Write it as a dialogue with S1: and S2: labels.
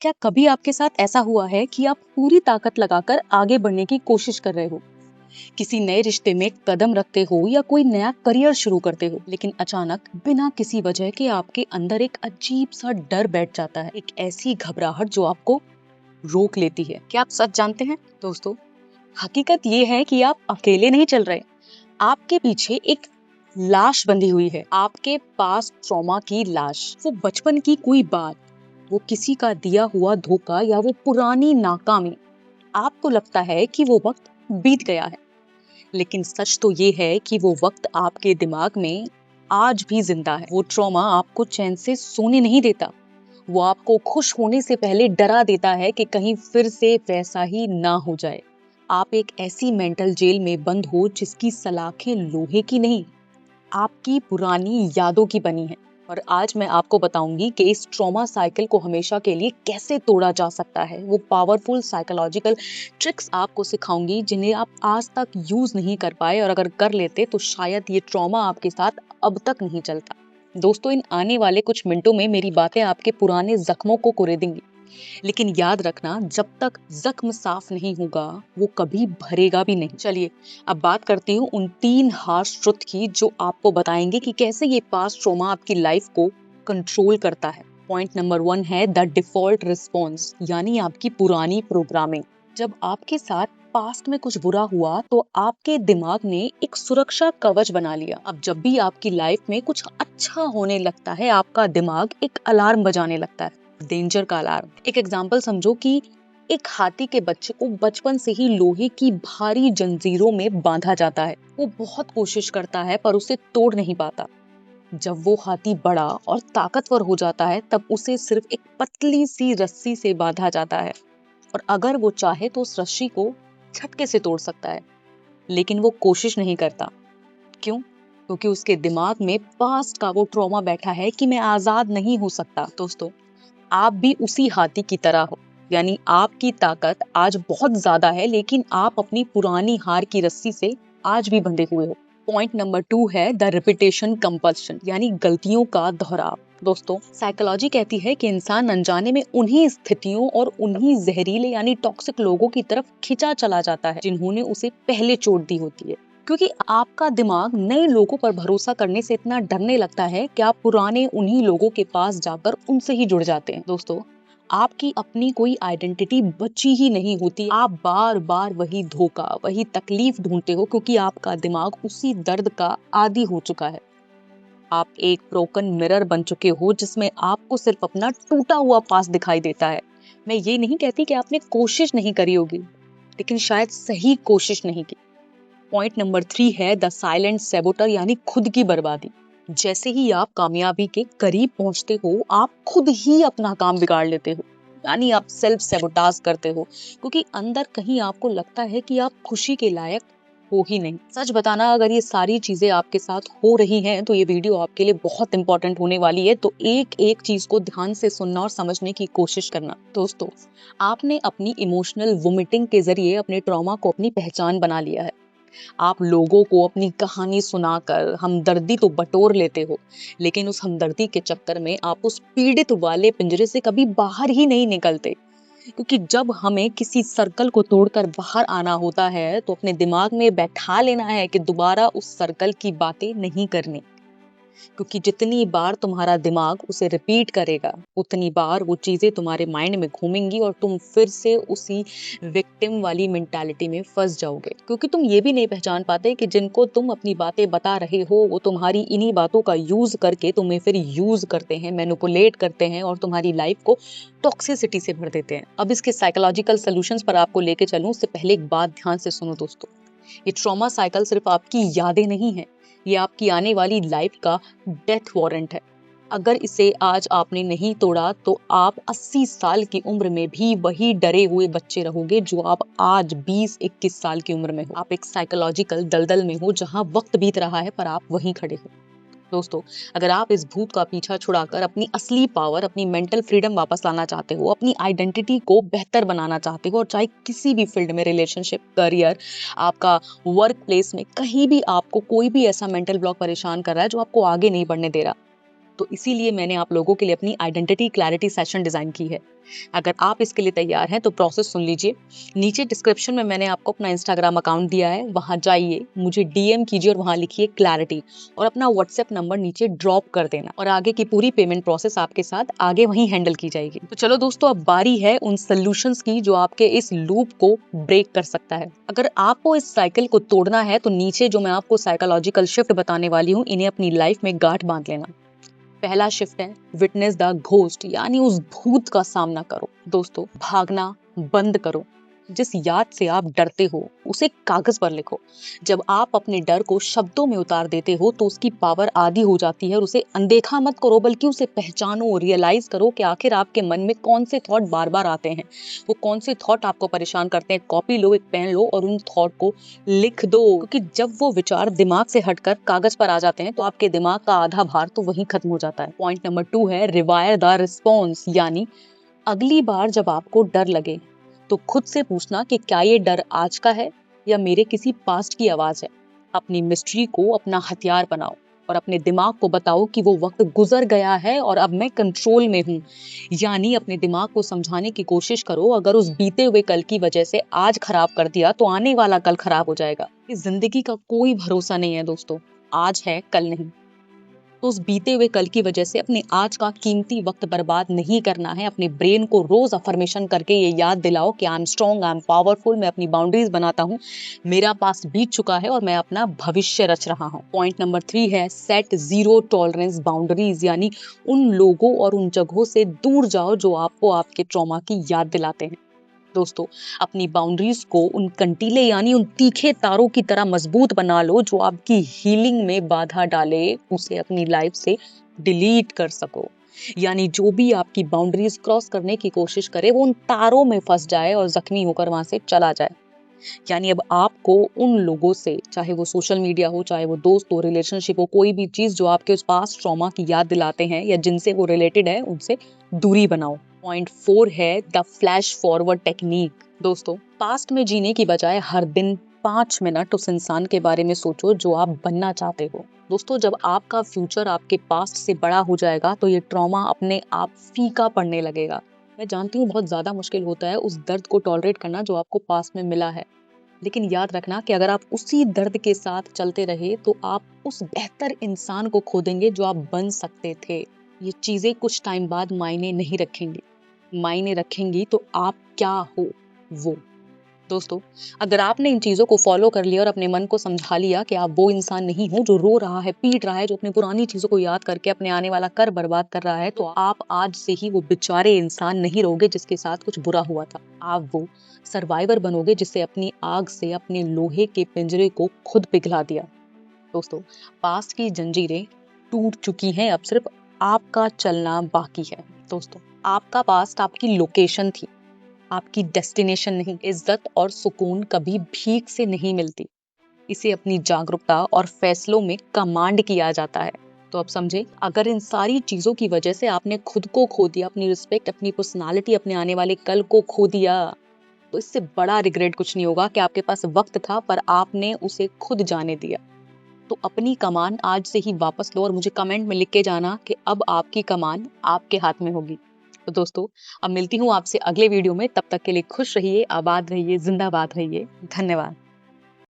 S1: क्या कभी आपके साथ ऐसा हुआ है कि आप पूरी ताकत लगाकर आगे बढ़ने की कोशिश कर रहे हो, किसी नए रिश्ते में कदम रखते हो या कोई नया करियर शुरू करते हो, लेकिन अचानक बिना किसी वजह के आपके अंदर एक अजीब सा डर बैठ जाता है, एक ऐसी घबराहट जो आपको रोक लेती है। क्या आप सच जानते हैं दोस्तों? हकीकत ये है कि आप अकेले नहीं चल रहे। आपके पीछे एक लाश बंधी हुई है, आपके पास ट्रॉमा की लाश। वो बचपन की कोई बात, वो किसी का दिया हुआ धोखा या वो पुरानी नाकामी। आपको लगता है कि वो वक्त बीत गया है, लेकिन सच तो ये है कि वो वक्त आपके दिमाग में आज भी जिंदा है। वो ट्रॉमा आपको चैन से सोने नहीं देता। वो आपको खुश होने से पहले डरा देता है कि कहीं फिर से वैसा ही ना हो जाए। आप एक ऐसी मेंटल जेल में बंद हो जिसकी सलाखें लोहे की नहीं, आपकी पुरानी यादों की बनी है। और आज मैं आपको बताऊंगी कि इस ट्रॉमा साइकिल को हमेशा के लिए कैसे तोड़ा जा सकता है। वो पावरफुल साइकोलॉजिकल ट्रिक्स आपको सिखाऊंगी जिन्हें आप आज तक यूज नहीं कर पाए, और अगर कर लेते तो शायद ये ट्रॉमा आपके साथ अब तक नहीं चलता। दोस्तों, इन आने वाले कुछ मिनटों में मेरी बातें आपके पुराने जख्मों को कुरेदेंगी, लेकिन याद रखना, जब तक जख्म साफ नहीं होगा वो कभी भरेगा भी नहीं। चलिए अब बात करती हूँ उन 3 हार्श ट्रुथ की जो आपको बताएंगे कि कैसे ये पास्ट ट्रॉमा आपकी लाइफ को कंट्रोल करता है। पॉइंट नंबर 1 है द डिफॉल्ट रिस्पॉन्स, यानी आपकी पुरानी प्रोग्रामिंग। जब आपके साथ पास्ट में कुछ बुरा हुआ तो आपके दिमाग ने एक सुरक्षा कवच बना लिया। अब जब भी आपकी लाइफ में कुछ अच्छा होने लगता है, आपका दिमाग एक अलार्म बजाने लगता है, डेंजर का अलार्म। एक एग्जांपल समझो कि एक हाथी के बच्चे को बचपन से ही लोहे की भारी जंजीरों में बांधा जाता है। वो बहुत कोशिश करता है पर उसे तोड़ नहीं पाता। जब वो हाथी बड़ा और ताकतवर हो जाता है तब उसे सिर्फ एक पतली सी रस्सी से बांधा जाता है, और अगर वो चाहे तो उस रस्सी को झटके से तोड़ सकता है, लेकिन वो कोशिश नहीं करता। क्यों? क्योंकि उसके दिमाग में पास्ट का वो ट्रॉमा बैठा है कि मैं आजाद नहीं हो सकता। दोस्तों, आप भी उसी हाथी की तरह हो, यानी आपकी ताकत आज बहुत ज्यादा है, लेकिन आप अपनी पुरानी हार की रस्सी से आज भी बंधे हुए हो। पॉइंट नंबर 2 है द रिपीटेशन कंपल्शन, यानी गलतियों का दोहराव। दोस्तों, साइकोलॉजी कहती है कि इंसान अनजाने में उन्हीं स्थितियों और उन्हीं जहरीले यानी टॉक्सिक लोगों की तरफ खिंचा चला जाता है जिन्होंने उसे पहले चोट दी होती है। क्योंकि आपका दिमाग नए लोगों पर भरोसा करने से इतना डरने लगता है कि आप पुराने उन्हीं लोगों के पास जाकर उनसे ही जुड़ जाते हैं। दोस्तों, आपकी अपनी कोई आइडेंटिटी बची ही नहीं होती। आप बार बार वही धोखा, वही तकलीफ ढूंढते हो क्योंकि आपका दिमाग उसी दर्द का आदी हो चुका है। आप एक ब्रोकन मिरर बन चुके हो जिसमें आपको सिर्फ अपना टूटा हुआ पास्ट दिखाई देता है। मैं ये नहीं कहती कि आपने कोशिश नहीं करी होगी, लेकिन शायद सही कोशिश नहीं की। पॉइंट नंबर 3 है द साइलेंट सेबोटर, यानी खुद की बर्बादी। जैसे ही आप कामयाबी के करीब पहुंचते हो, आप खुद ही अपना काम बिगाड़ लेते हो, यानी आप सेल्फ सेबोटाज करते हो, क्योंकि अंदर कहीं आपको लगता है कि आप खुशी के लायक हो ही नहीं। सच बताना, अगर ये सारी चीजें आपके साथ हो रही हैं तो ये वीडियो आपके लिए बहुत इंपॉर्टेंट होने वाली है, तो एक एक चीज को ध्यान से सुनना और समझने की कोशिश करना। दोस्तों, आपने अपनी इमोशनल वोमिटिंग के जरिए अपने ट्रॉमा को अपनी पहचान बना लिया है। आप लोगों को अपनी कहानी सुनाकर हमदर्दी तो बटोर लेते हो, लेकिन उस हमदर्दी के चक्कर में आप उस पीड़ित वाले पिंजरे से कभी बाहर ही नहीं निकलते। क्योंकि जब हमें किसी सर्कल को तोड़कर बाहर आना होता है तो अपने दिमाग में बैठा लेना है कि दोबारा उस सर्कल की बातें नहीं करनी, क्योंकि जितनी बार तुम्हारा दिमाग उसे रिपीट करेगा उतनी बार वो चीजें तुम्हारे माइंड में घूमेंगी और तुम फिर से उसी विक्टिम वाली मेंटालिटी में फंस जाओगे। क्योंकि तुम ये भी नहीं पहचान पाते कि जिनको तुम अपनी बातें बता रहे हो वो तुम्हारी इन्हीं बातों का यूज करके तुम्हें फिर यूज करते हैं, मैनिपुलेट करते हैं और तुम्हारी लाइफ को टॉक्सिसिटी से भर देते हैं। अब इसके साइकोलॉजिकल सॉल्यूशंस पर आपको लेके चलूं उससे पहले एक बात ध्यान से सुनो दोस्तों। ये ट्रॉमा साइकिल सिर्फ आपकी यादें नहीं है, ये आपकी आने वाली लाइफ का डेथ वारंट है। अगर इसे आज आपने नहीं तोड़ा तो आप 80 साल की उम्र में भी वही डरे हुए बच्चे रहोगे जो आप आज 20-21 साल की उम्र में हो। आप एक साइकोलॉजिकल दलदल में हो जहां वक्त बीत रहा है पर आप वहीं खड़े हो। दोस्तों, अगर आप इस भूत का पीछा छुड़ाकर अपनी असली पावर, अपनी मेंटल फ्रीडम वापस लाना चाहते हो, अपनी आइडेंटिटी को बेहतर बनाना चाहते हो, और चाहे किसी भी फील्ड में, रिलेशनशिप, करियर, आपका वर्क प्लेस में, कहीं भी आपको कोई भी ऐसा मेंटल ब्लॉक परेशान कर रहा है जो आपको आगे नहीं बढ़ने दे रहा, तो इसीलिए मैंने आप लोगों के लिए अपनी आइडेंटिटी क्लैरिटी सेशन डिजाइन की है। अगर आप इसके लिए तैयार हैं तो प्रोसेस सुन लीजिए। नीचे डिस्क्रिप्शन में मैंने आपको अपना इंस्टाग्राम अकाउंट दिया है, वहां जाइए, मुझे डीएम कीजिए और वहां लिखिए क्लैरिटी और अपना व्हाट्सएप नंबर नीचे ड्रॉप कर देना और आगे की पूरी पेमेंट प्रोसेस आपके साथ आगे वहीं हैंडल की जाएगी। तो चलो दोस्तों, अब बारी है उन सोल्यूशंस की जो आपके इस लूप को ब्रेक कर सकता है। अगर आपको इस साइकिल को तोड़ना है तो नीचे जो मैं आपको साइकोलॉजिकल शिफ्ट बताने वाली हूँ, इन्हें अपनी लाइफ में गांठ बांध लेना। पहला शिफ्ट है विटनेस द घोस्ट, यानी उस भूत का सामना करो। दोस्तों, भागना बंद करो। जिस याद से आप डरते हो उसे कागज पर लिखो। जब आप अपने डर को शब्दों में उतार देते हो तो उसकी पावर आधी हो जाती है और उसे अनदेखा मत करो, बल्कि उसे पहचानो, रियलाइज करो कि आखिर आपके मन में कौन से थॉट बार बार आते हैं, वो कौन से थॉट आपको परेशान करते हैं। कॉपी लो, एक पेन लो और उन थॉट को लिख दो, क्योंकि जब वो विचार दिमाग से हटकर कागज पर आ जाते हैं तो आपके दिमाग का आधा भार तो वहीं खत्म हो जाता है। पॉइंट नंबर 2 है रिवायर द रिस्पॉन्स, यानी अगली बार जब आपको डर लगे तो खुद से पूछना कि क्या ये डर आज का है या मेरे किसी पास्ट की आवाज है। अपनी मिस्ट्री को अपना हथियार बनाओ और अपने दिमाग को बताओ कि वो वक्त गुजर गया है और अब मैं कंट्रोल में हूँ। यानी अपने दिमाग को समझाने की कोशिश करो, अगर उस बीते हुए कल की वजह से आज खराब कर दिया तो आने वाला कल खराब हो जाएगा। इस जिंदगी का कोई भरोसा नहीं है दोस्तों, आज है कल नहीं। तो उस बीते हुए कल की वजह से अपने आज का कीमती वक्त बर्बाद नहीं करना है। अपने ब्रेन को रोज अफर्मेशन करके ये याद दिलाओ कि I am strong, I am powerful, मैं अपनी बाउंड्रीज बनाता हूँ, मेरा पास बीत चुका है और मैं अपना भविष्य रच रहा हूँ। पॉइंट नंबर 3 है सेट जीरो टॉलरेंस बाउंड्रीज, यानी उन लोगों और उन जगहों से दूर जाओ जो आपको आपके ट्रॉमा की याद दिलाते हैं। दोस्तों, अपनी बाउंड्रीज को उन कंटीले यानी उन तीखे तारों की तरह मजबूत बना लो जो आपकी हीलिंग में बाधा डाले, उसे अपनी लाइफ से डिलीट कर सको। यानी जो भी आपकी बाउंड्रीज क्रॉस करने की कोशिश करे वो उन तारों में फंस जाए और जख्मी होकर वहां से चला जाए। यानी अब आपको उन लोगों से, चाहे वो सोशल मीडिया हो, चाहे वो दोस्त हो, रिलेशनशिप हो, कोई भी चीज जो आपके उस पास्ट ट्रॉमा की याद दिलाते हैं या जिनसे वो रिलेटेड है, उनसे दूरी बनाओ। पॉइंट 4 है द फ्लैश फॉरवर्ड टेक्निक। दोस्तों, पास्ट में जीने की बजाय हर दिन 5 मिनट उस इंसान के बारे में सोचो जो आप बनना चाहते हो। दोस्तों, जब आपका फ्यूचर आपके पास्ट से बड़ा हो जाएगा तो ये ट्रॉमा अपने आप फीका पड़ने लगेगा। मैं जानती हूँ बहुत ज्यादा मुश्किल होता है उस दर्द को टॉलरेट करना जो आपको पास्ट में मिला है, लेकिन याद रखना कि अगर आप उसी दर्द के साथ चलते रहे तो आप उस बेहतर इंसान को खो देंगे जो आप बन सकते थे। ये चीजें कुछ टाइम बाद मायने नहीं रखेंगी, मायने रखेंगी तो आप क्या हो वो। दोस्तों, अगर आपने इन चीजों को फॉलो कर लिया और अपने मन को समझा लिया कि आप वो इंसान नहीं हो जो रो रहा है, पीट रहा है, जो अपनी पुरानी चीजों को याद करके अपने आने वाला कर बर्बाद कर रहा है, तो आप आज से ही वो बेचारे इंसान नहीं रहोगे जिसके साथ कुछ बुरा हुआ था। आप वो सर्वाइवर बनोगे जिससे अपनी आग से अपने लोहे के पिंजरे को खुद पिघला दिया। दोस्तों, पास्ट की जंजीरें टूट चुकी हैं, अब सिर्फ आपका चलना बाकी है। दोस्तों, आपका पास्ट आपकी लोकेशन थी, आपकी डेस्टिनेशन नहीं। इज्जत और सुकून कभी भीख से नहीं मिलती, इसे अपनी जागरूकता और फैसलों में कमांड किया जाता है। तो अब समझे, अगर इन सारी चीजों की वजह से आपने खुद को खो दिया, अपनी रिस्पेक्ट, अपनी पर्सनालिटी, अपने आने वाले कल को खो दिया, तो इससे बड़ा रिग्रेट कुछ नहीं होगा कि आपके पास वक्त था पर आपने उसे खुद जाने दिया। तो अपनी कमान आज से ही वापस लो और मुझे कमेंट में लिख के जाना कि अब आपकी कमान आपके हाथ में होगी। तो दोस्तों, अब मिलती हूँ आपसे अगले वीडियो में, तब तक के लिए खुश रहिए, आबाद रहिए, जिंदाबाद रहिए। धन्यवाद।